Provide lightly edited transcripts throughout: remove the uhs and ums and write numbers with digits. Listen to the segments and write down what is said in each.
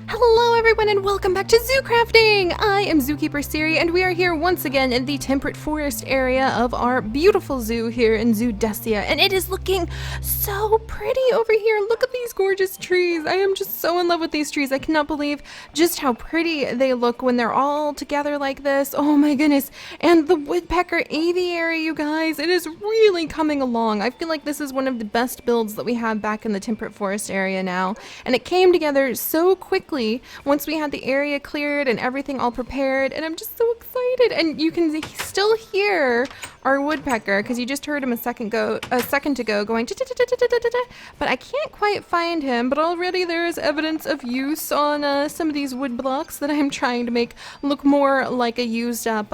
Hello everyone and welcome back to Zoo Crafting! I am Zookeeper Seri and we are here once again in the temperate forest area of our beautiful zoo here in Zoodesia, and it is looking so pretty over here. Look at these gorgeous trees. I am just so in love with these trees. I cannot believe just how pretty they look when they're all together like this. Oh my goodness. And the woodpecker aviary, you guys, it is really coming along. I feel like this is one of the best builds that we have back in the temperate forest area now, and it came together so quickly once we had the area cleared and everything all prepared, and I'm just so excited. And you can still hear our woodpecker because you just heard him a second ago going but I can't quite find him. But already there is evidence of use on some of these wood blocks that I'm trying to make look more like a used up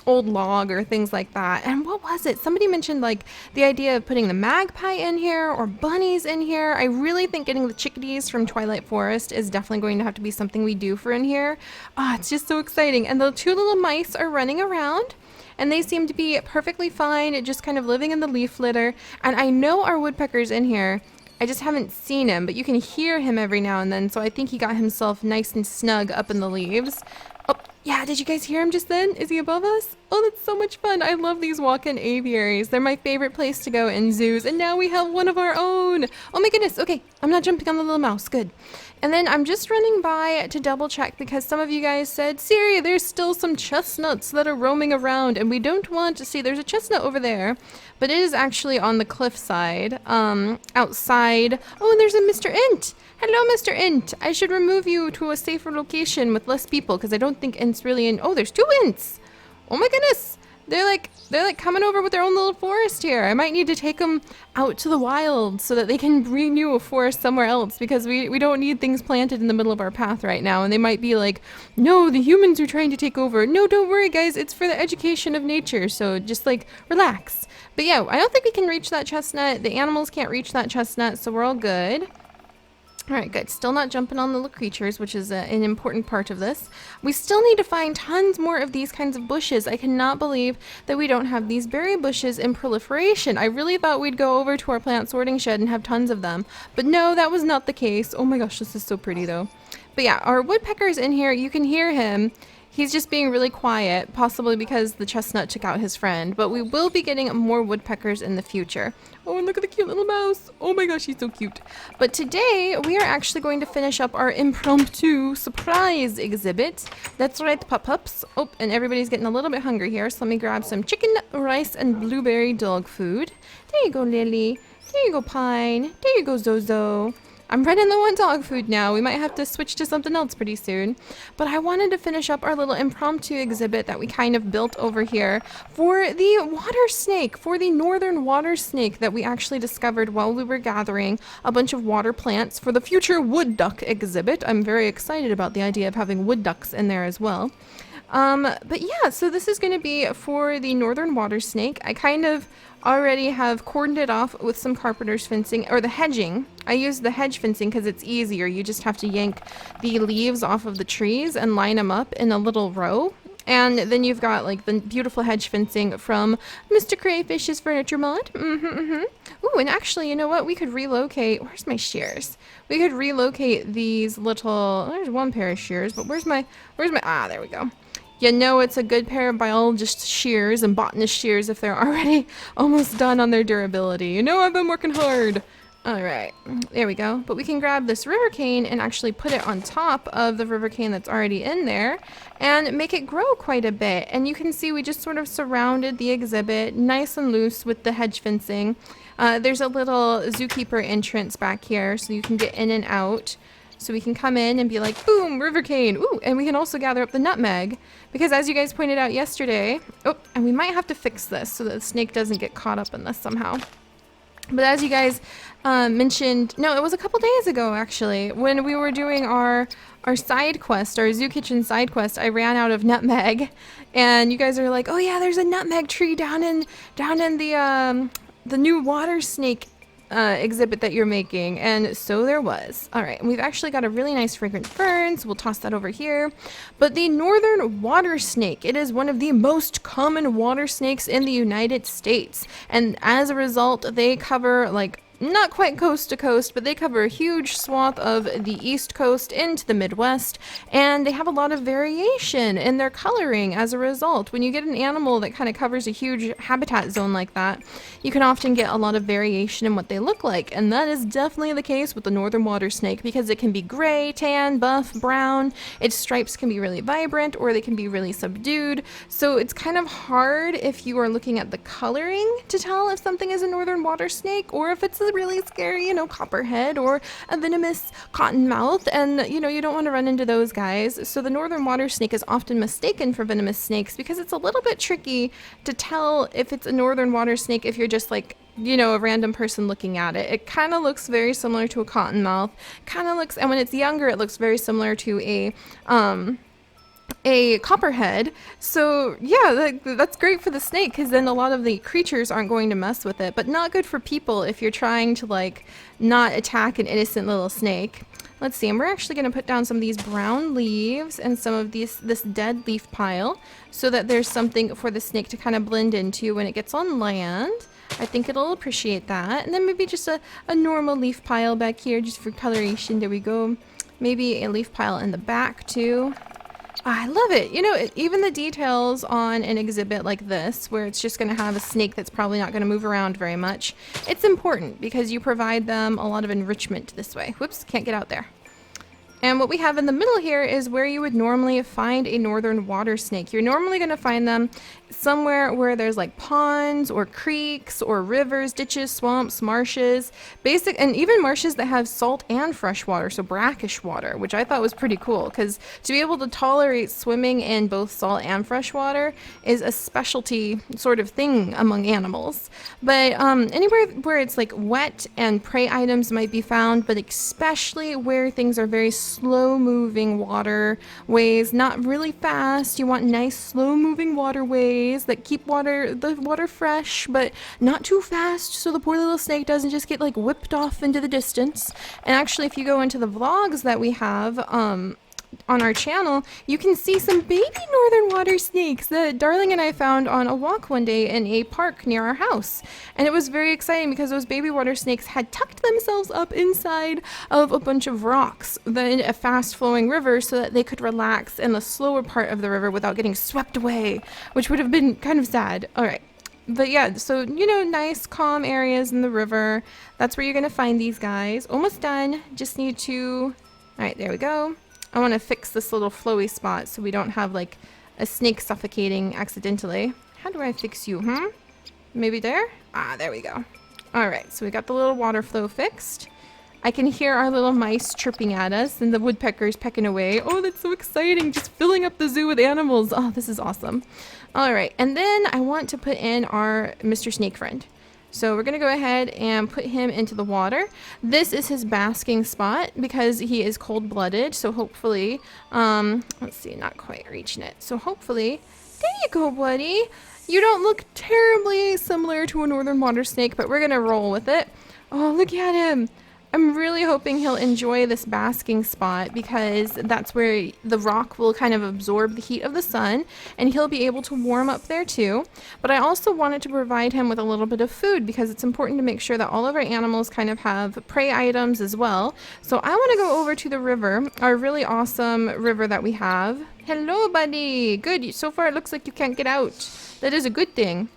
old log or things like that. And what was it? Somebody mentioned like the idea of putting the magpie in here or bunnies in here. I really think getting the chickadees from Twilight Forest is definitely going to have to be something we do for in here. It's just so exciting. And the two little mice are running around, and they seem to be perfectly fine, just kind of living in the leaf litter. And I know our woodpecker's in here. I just haven't seen him, but you can hear him every now and then, so I think he got himself nice and snug up in the leaves. Oh, yeah, did you guys hear him just then? Is he above us? Oh, that's so much fun. I love these walk-in aviaries. They're my favorite place to go in zoos, and now we have one of our own. Oh my goodness. Okay, I'm not jumping on the little mouse. Good. And then I'm just running by to double check because some of you guys said, Seri, there's still some chestnuts that are roaming around, and we don't want to see. There's a chestnut over there, but it is actually on the cliffside, outside. Oh, and there's a Mr. Int. Hello, Mr. Int. I should remove you to a safer location with less people because I don't think Int's really in. Oh, there's two Ints. Oh my goodness. They're like coming over with their own little forest here. I might need to take them out to the wild so that they can renew a forest somewhere else, because we don't need things planted in the middle of our path right now. And they might be like, no, the humans are trying to take over. No, don't worry guys, it's for the education of nature, so just like relax. But yeah, I don't think we can reach that chestnut. The animals can't reach that chestnut, so we're all good. Alright, good. Still not jumping on the little creatures, which is an important part of this. We still need to find tons more of these kinds of bushes. I cannot believe that we don't have these berry bushes in proliferation. I really thought we'd go over to our plant sorting shed and have tons of them. But no, that was not the case. Oh my gosh, this is so pretty though. But yeah, our woodpecker's in here. You can hear him. He's just being really quiet, possibly because the chestnut took out his friend, but we will be getting more woodpeckers in the future. Oh, and look at the cute little mouse. Oh my gosh, he's so cute. But today, we are actually going to finish up our impromptu surprise exhibit. That's right, pup-pups. Oh, and everybody's getting a little bit hungry here, so let me grab some chicken, rice, and blueberry dog food. There you go, Lily. There you go, Pine. There you go, Zozo. I'm running low on dog food now. We might have to switch to something else pretty soon. But I wanted to finish up our little impromptu exhibit that we kind of built over here for the water snake, for the northern water snake that we actually discovered while we were gathering a bunch of water plants for the future wood duck exhibit. I'm very excited about the idea of having wood ducks in there as well. But yeah, so this is going to be for the northern water snake. I kind of already have cordoned it off with some carpenter's fencing, or the hedging. I use the hedge fencing because it's easier. You just have to yank the leaves off of the trees and line them up in a little row. And then you've got like the beautiful hedge fencing from Mr. Crayfish's Furniture Mod. Ooh, and actually, you know what? We could relocate. Where's my shears? We could relocate these little. There's one pair of shears, but where's my? There we go. You know it's a good pair of biologist shears and botanist shears if they're already almost done on their durability. You know I've been working hard. Alright, there we go. But we can grab this river cane and actually put it on top of the river cane that's already in there and make it grow quite a bit. And you can see we just sort of surrounded the exhibit nice and loose with the hedge fencing. There's a little zookeeper entrance back here so you can get in and out. So we can come in and be like, boom, river cane. Ooh, and we can also gather up the nutmeg. Because as you guys pointed out yesterday, oh, and we might have to fix this so that the snake doesn't get caught up in this somehow. But as you guys mentioned, no, it was a couple days ago actually, when we were doing our side quest, our zoo kitchen side quest, I ran out of nutmeg. And you guys are like, oh yeah, there's a nutmeg tree down in the new water snake exhibit that you're making, and so there was. All right, and we've actually got a really nice fragrant fern, so we'll toss that over here. But the northern water snake, it is one of the most common water snakes in the United States, and as a result, they cover like not quite coast to coast, but they cover a huge swath of the East Coast into the Midwest, and they have a lot of variation in their coloring as a result. When you get an animal that kind of covers a huge habitat zone like that, you can often get a lot of variation in what they look like, and that is definitely the case with the northern water snake because it can be gray, tan, buff, brown. Its stripes can be really vibrant or they can be really subdued, so it's kind of hard if you are looking at the coloring to tell if something is a northern water snake or if it's a really scary, copperhead or a venomous cottonmouth, and you don't want to run into those guys. So the northern water snake is often mistaken for venomous snakes because it's a little bit tricky to tell if it's a northern water snake if you're just like a random person looking at it. It kind of looks very similar to a cottonmouth, and when it's younger it looks very similar to a copperhead. So yeah, that's great for the snake because then a lot of the creatures aren't going to mess with it, but not good for people if you're trying to not attack an innocent little snake. Let's see, and we're actually going to put down some of these brown leaves and some of this dead leaf pile so that there's something for the snake to kind of blend into when it gets on land. I think it'll appreciate that. And then maybe just a normal leaf pile back here just for coloration. There we go. Maybe a leaf pile in the back too. I love it. Even the details on an exhibit like this, where it's just going to have a snake that's probably not going to move around very much, it's important because you provide them a lot of enrichment this way. Whoops, can't get out there. And what we have in the middle here is where you would normally find a northern water snake. You're normally going to find them somewhere where there's like ponds or creeks or rivers, ditches, swamps, marshes, and even marshes that have salt and fresh water, so brackish water, which I thought was pretty cool because to be able to tolerate swimming in both salt and fresh water is a specialty sort of thing among animals. But anywhere where it's like wet and prey items might be found, but especially where things are very slow moving waterways, not really fast. You want nice slow moving waterways that keep the water fresh but not too fast so the poor little snake doesn't just get whipped off into the distance. And actually, if you go into the vlogs that we have on our channel, you can see some baby northern water snakes that Darling and I found on a walk one day in a park near our house. And it was very exciting because those baby water snakes had tucked themselves up inside of a bunch of rocks in a fast flowing river so that they could relax in the slower part of the river without getting swept away, which would have been kind of sad. All right. But yeah, so, nice calm areas in the river. That's where you're going to find these guys. Almost done. Just need to... All right, there we go. I want to fix this little flowy spot so we don't have a snake suffocating accidentally. How do I fix you, Maybe there? Ah, there we go. Alright, so we got the little water flow fixed. I can hear our little mice chirping at us and the woodpeckers pecking away. Oh, that's so exciting. Just filling up the zoo with animals. Oh, this is awesome. Alright, and then I want to put in our Mr. Snake friend. So we're going to go ahead and put him into the water. This is his basking spot because he is cold-blooded. So hopefully, let's see, not quite reaching it. So hopefully, there you go, buddy. You don't look terribly similar to a northern water snake, but we're going to roll with it. Oh, look at him. I'm really hoping he'll enjoy this basking spot because that's where the rock will kind of absorb the heat of the sun and he'll be able to warm up there too. But I also wanted to provide him with a little bit of food because it's important to make sure that all of our animals kind of have prey items as well. So I want to go over to the river, our really awesome river that we have. Hello, buddy. Good. So far it looks like you can't get out. That is a good thing.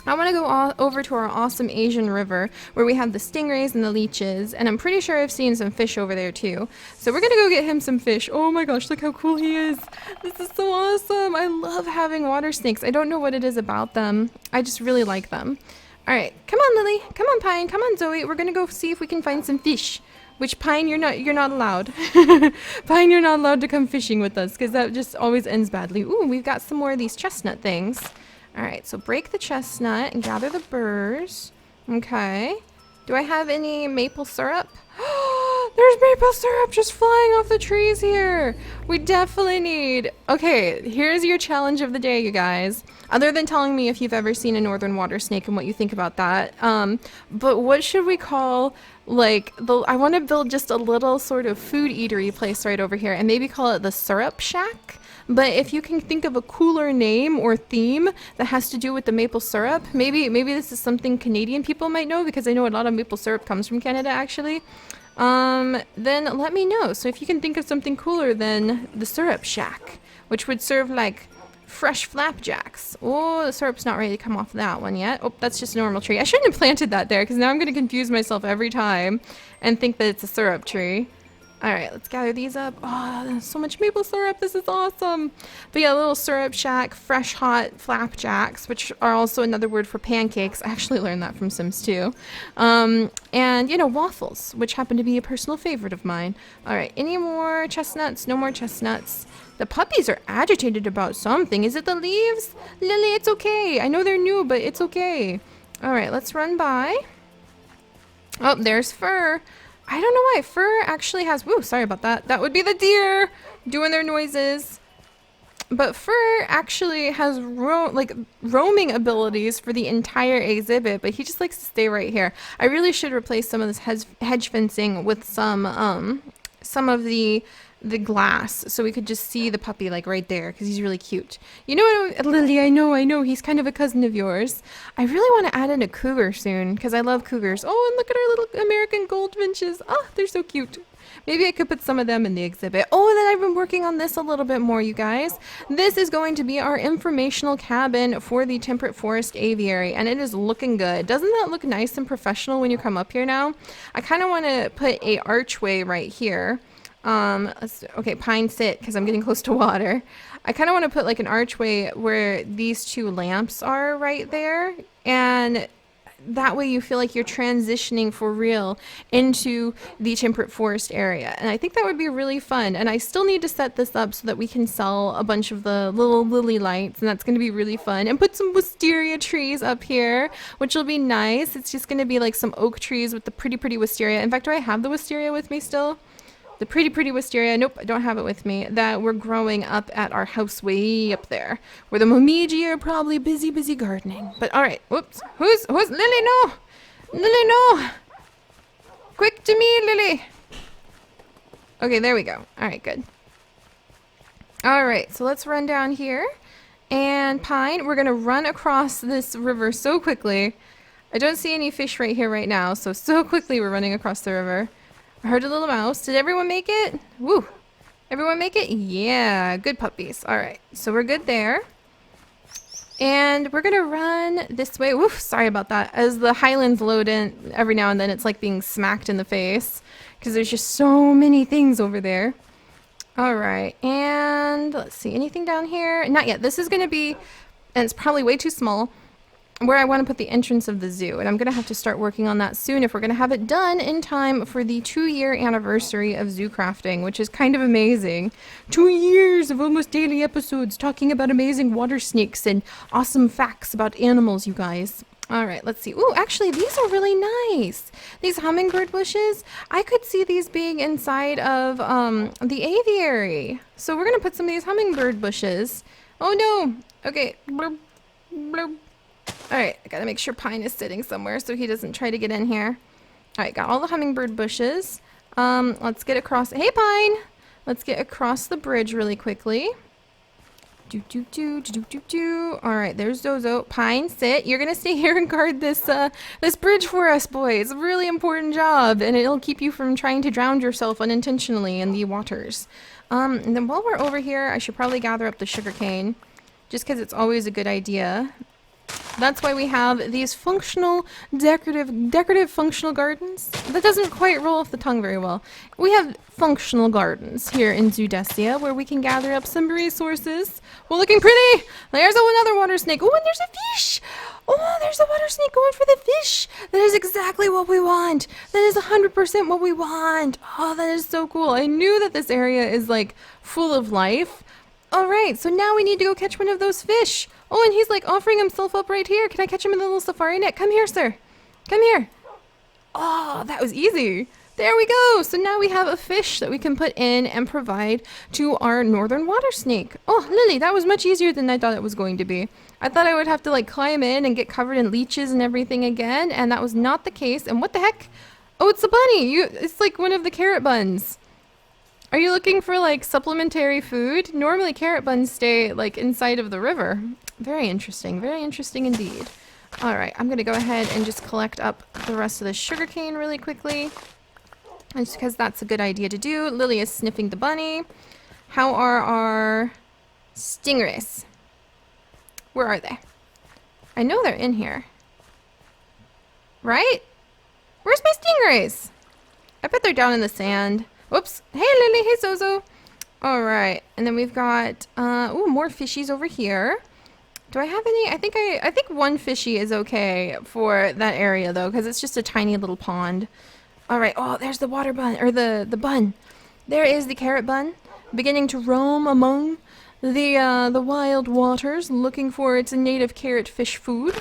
I want to go over to our awesome Asian river where we have the stingrays and the leeches, and I'm pretty sure I've seen some fish over there too. So we're going to go get him some fish. Oh my gosh, look how cool he is. This is so awesome. I love having water snakes. I don't know what it is about them. I just really like them. All right, come on, Lily. Come on, Pine. Come on, Zoe. We're going to go see if we can find some fish. Which, Pine, you're not allowed. Pine, you're not allowed to come fishing with us because that just always ends badly. Ooh, we've got some more of these chestnut things. Alright, so break the chestnut and gather the burrs. Okay. Do I have any maple syrup? There's maple syrup just flying off the trees here. We definitely need... Okay, here's your challenge of the day, you guys. Other than telling me if you've ever seen a northern water snake and what you think about that. But what should we call, like, I want to build just a little sort of food eatery place right over here and maybe call it the Syrup Shack. But if you can think of a cooler name or theme that has to do with the maple syrup, maybe this is something Canadian people might know, because I know a lot of maple syrup comes from Canada, actually. Then let me know. So if you can think of something cooler than the Syrup Shack, which would serve like fresh flapjacks. Oh, the syrup's not ready to come off that one yet. Oh, that's just a normal tree. I shouldn't have planted that there, because now I'm going to confuse myself every time and think that it's a syrup tree. Alright, let's gather these up. Oh, there's so much maple syrup. This is awesome. But yeah, little syrup shack, fresh hot flapjacks, which are also another word for pancakes. I actually learned that from Sims 2. And, you know, waffles, which happen to be a personal favorite of mine. Alright, any more chestnuts? No more chestnuts. The puppies are agitated about something. Is it the leaves? Lily, it's okay. I know they're new, but it's okay. Alright, let's run by. Oh, there's Fur. I don't know why. Fur actually has... Woo, sorry about that. That would be the deer doing their noises. But Fur actually has roaming abilities for the entire exhibit, but he just likes to stay right here. I really should replace some of this hedge fencing with some of the glass, so we could just see the puppy like right there, because he's really cute. You know, Lily, I know he's kind of a cousin of yours. I really want to add in a cougar soon, because I love cougars. Oh, and look at our little American goldfinches. Oh, they're so cute. Maybe I could put some of them in the exhibit. Oh, and then I've been working on this a little bit more, you guys. This is going to be our informational cabin for the Temperate Forest Aviary, and it is looking good. Doesn't that look nice and professional when you come up here now? I kind of want to put a archway right here. Okay, Pine, sit, because I'm getting close to water. I kind of want to put like an archway where these two lamps are right there, and that way you feel like you're transitioning for real into the temperate forest area. And I think that would be really fun. And I still need to set this up so that we can sell a bunch of the little lily lights, and that's going to be really fun. And put some wisteria trees up here, which will be nice. It's just going to be like some oak trees with the pretty wisteria. In fact, do I have the wisteria with me still? The pretty wisteria, nope, I don't have it with me, that we're growing up at our house way up there, where the momiji are probably busy gardening. But alright, whoops, who's, Lily, no! Lily, no! Quick to me, Lily! Okay, there we go. Alright, good. Alright, so let's run down here. And Pine, we're gonna run across this river so quickly. I don't see any fish right here right now, so quickly we're running across the river. I heard a little mouse. Did everyone make it? Woo! Everyone make it? Yeah, good puppies. Alright, so we're good there. And we're gonna run this way. Woof, sorry about that. As the highlands load in, every now and then it's like being smacked in the face, because there's just so many things over there. Alright, and let's see, anything down here? Not yet. This is gonna be, and it's probably way too small, where I want to put the entrance of the zoo, and I'm going to have to start working on that soon if we're going to have it done in time for the 2-year anniversary of zoo crafting, which is kind of amazing. 2 years of almost daily episodes talking about amazing water snakes and awesome facts about animals, you guys. Alright, let's see. Ooh, actually, these are really nice. These hummingbird bushes, I could see these being inside of the aviary. So we're going to put some of these hummingbird bushes. Oh no! Okay. Blurb, blurb. Alright, I gotta make sure Pine is sitting somewhere so he doesn't try to get in here. Alright, got all the hummingbird bushes. Let's get across. Hey, Pine! Let's get across the bridge really quickly. Alright, there's Zozo. Pine, sit. You're gonna stay here and guard this this bridge for us, boys. It's a really important job, and it'll keep you from trying to drown yourself unintentionally in the waters. And then while we're over here, I should probably gather up the sugarcane, just because it's always a good idea. That's why we have these functional, decorative functional gardens. That doesn't quite roll off the tongue very well. We have functional gardens here in Zoodesia where we can gather up some resources. Well, looking pretty! There's another water snake. Oh, and there's a fish! Oh, there's a water snake going for the fish! That is exactly what we want! That is 100% what we want! Oh, that is so cool. I knew that this area is, like, full of life. Alright, so now we need to go catch one of those fish. Oh, and he's like offering himself up right here. Can I catch him in the little safari net? Come here, sir. Come here. Oh, that was easy. There we go. So now we have a fish that we can put in and provide to our northern water snake. Oh, Lily, that was much easier than I thought it was going to be. I thought I would have to like climb in and get covered in leeches and everything again, and that was not the case. And what the heck? Oh, it's a bunny. It's like one of the carrot buns. Are you looking for like supplementary food? Normally carrot buns stay like inside of the river. Very interesting indeed. All right, I'm gonna go ahead and just collect up the rest of the sugarcane really quickly. Just because that's a good idea to do. Lily is sniffing the bunny. How are our stingrays? Where are they? I know they're in here. Right? Where's my stingrays? I bet they're down in the sand. Whoops. Hey, Lily. Hey, Zozo. All right. And then we've got, ooh, more fishies over here. Do I have any? I think one fishy is okay for that area, though, because it's just a tiny little pond. All right. Oh, there's the water bun, or the bun. There is the carrot bun, beginning to roam among the wild waters, looking for its native carrot fish food.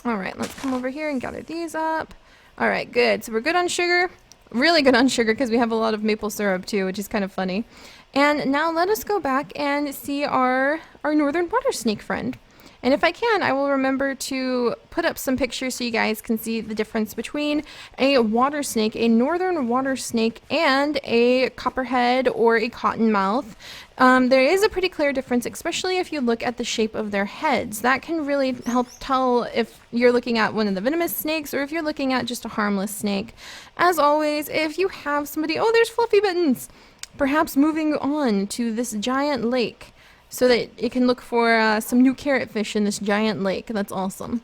All right, let's come over here and gather these up. All right, good. So we're good on sugar. Really good on sugar because we have a lot of maple syrup too, which is kind of funny. And now let us go back and see our northern water snake friend. And if I can, I will remember to put up some pictures so you guys can see the difference between a water snake, a northern water snake, and a copperhead or a cottonmouth. There is a pretty clear difference, especially if you look at the shape of their heads. That can really help tell if you're looking at one of the venomous snakes or if you're looking at just a harmless snake. As always, if you have somebody... Oh, there's Fluffy Mittens! Perhaps moving on to this giant lake, so that it can look for some new carrot fish in this giant lake. That's awesome.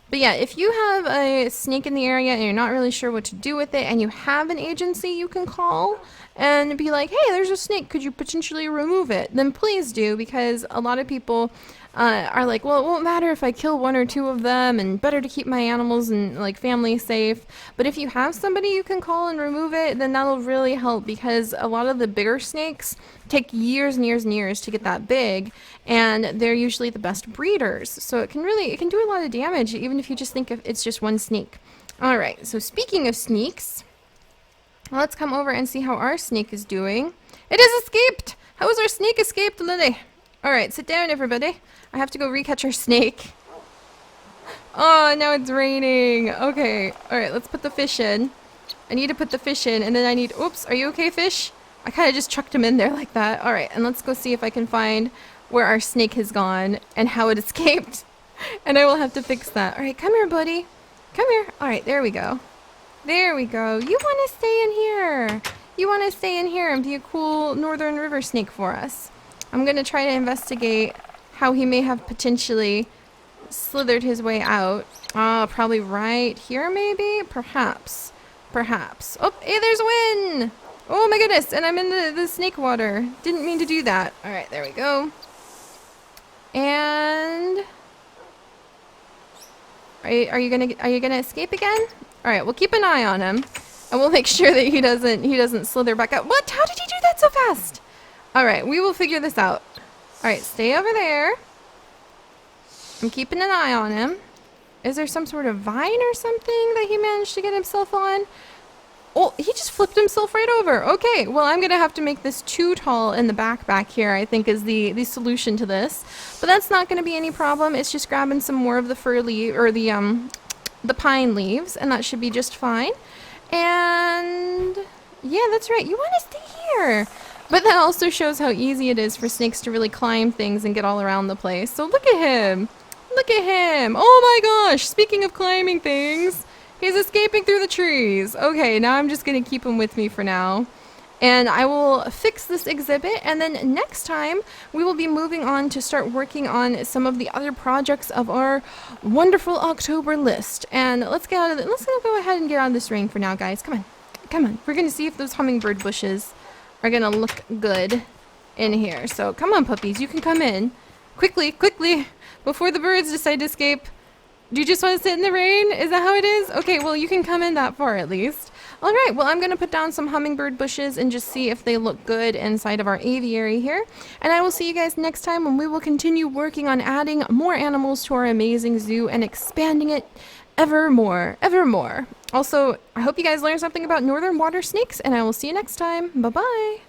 But yeah, if you have a snake in the area and you're not really sure what to do with it, and you have an agency you can call and be like, hey, there's a snake, could you potentially remove it? Then please do, because a lot of people are like, well, it won't matter if I kill one or two of them, and better to keep my animals and like family safe. But if you have somebody you can call and remove it, then that'll really help, because a lot of the bigger snakes take years and years and years to get that big, and they're usually the best breeders. So it can do a lot of damage, even if you just think of it's just one snake. All right, so speaking of snakes, let's come over and see how our snake is doing. It has escaped! How has our snake escaped, Lily? All right, sit down, everybody. I have to go recatch our snake. Oh, now it's raining. Okay, all right, let's put the fish in. I need to put the fish in, and then I need... Oops, are you okay, fish? I kind of just chucked him in there like that. All right, and let's go see if I can find where our snake has gone and how it escaped. And I will have to fix that. All right, come here, buddy. Come here. All right, there we go. There we go. You want to stay in here. You want to stay in here and be a cool northern river snake for us. I'm going to try to investigate how he may have potentially slithered his way out. Probably right here, maybe? Perhaps. Perhaps. Oh, hey, there's a win! Oh my goodness, and I'm in the snake water. Didn't mean to do that. All right, there we go. And... Are you gonna escape again? All right, we'll keep an eye on him, and we'll make sure that he doesn't slither back up. What? How did he do that so fast? All right, we will figure this out. All right, stay over there. I'm keeping an eye on him. Is there some sort of vine or something that he managed to get himself on? Oh, he just flipped himself right over. Okay, well, I'm gonna have to make this too tall in the back here, I think, is the solution to this. But that's not gonna be any problem. It's just grabbing some more of the fir leaf, or the pine leaves, and that should be just fine. And yeah, that's right. You want to stay here. But that also shows how easy it is for snakes to really climb things and get all around the place. So look at him. Look at him. Oh my gosh. Speaking of climbing things, he's escaping through the trees. Okay, now I'm just going to keep him with me for now. And I will fix this exhibit, and then next time we will be moving on to start working on some of the other projects of our wonderful October list. And let's go ahead and get out of this rain for now, guys. Come on. Come on. We're going to see if those hummingbird bushes are going to look good in here. So come on, puppies. You can come in. Quickly, quickly, before the birds decide to escape. Do you just want to sit in the rain? Is that how it is? Okay, well, you can come in that far at least. All right, well, I'm going to put down some hummingbird bushes and just see if they look good inside of our aviary here. And I will see you guys next time when we will continue working on adding more animals to our amazing zoo and expanding it ever more, ever more. Also, I hope you guys learned something about northern water snakes, and I will see you next time. Bye-bye.